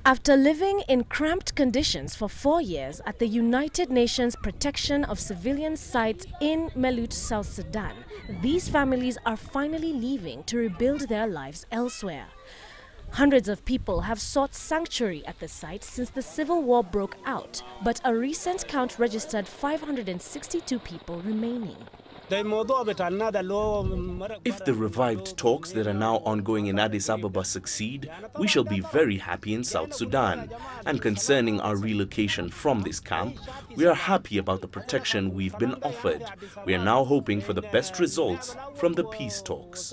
After living in cramped conditions for 4 years at the United Nations Protection of Civilians site in Melut, South Sudan, these families are finally leaving to rebuild their lives elsewhere. Hundreds of people have sought sanctuary at the site since the civil war broke out, but a recent count registered 562 people remaining. If the revived talks that are now ongoing in Addis Ababa succeed, we shall be very happy in South Sudan. And concerning our relocation from this camp, we are happy about the protection we've been offered. We are now hoping for the best results from the peace talks.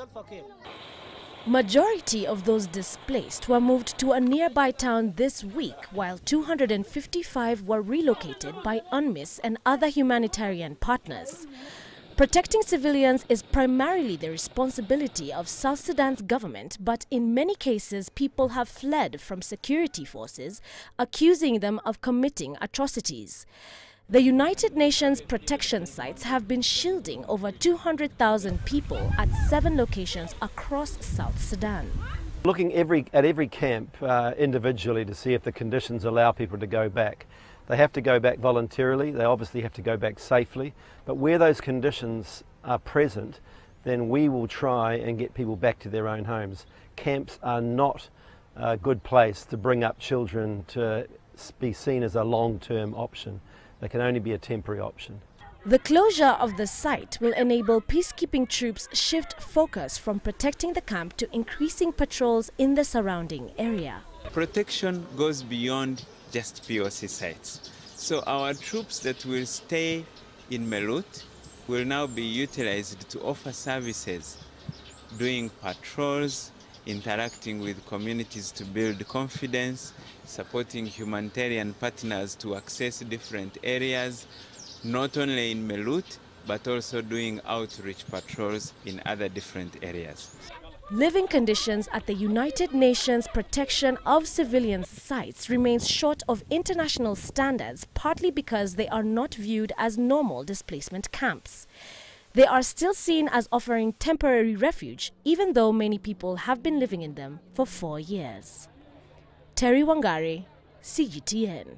Majority of those displaced were moved to a nearby town this week, while 255 were relocated by UNMISS and other humanitarian partners. Protecting civilians is primarily the responsibility of South Sudan's government, but in many cases people have fled from security forces, accusing them of committing atrocities. The United Nations protection sites have been shielding over 200,000 people at 7 locations across South Sudan. Looking at every camp individually to see if the conditions allow people to go back. They have to go back voluntarily, they obviously have to go back safely, but where those conditions are present, then we will try and get people back to their own homes. Camps are not a good place to bring up children to be seen as a long-term option. They can only be a temporary option. The closure of the site will enable peacekeeping troops shift focus from protecting the camp to increasing patrols in the surrounding area. Protection goes beyond just POC sites. So our troops that will stay in Melut will now be utilized to offer services, doing patrols, interacting with communities to build confidence, supporting humanitarian partners to access different areas, not only in Melut, but also doing outreach patrols in other different areas. Living conditions at the United Nations Protection of Civilians sites remains short of international standards, partly because they are not viewed as normal displacement camps. They are still seen as offering temporary refuge, even though many people have been living in them for 4 years. Wangari, CGTN.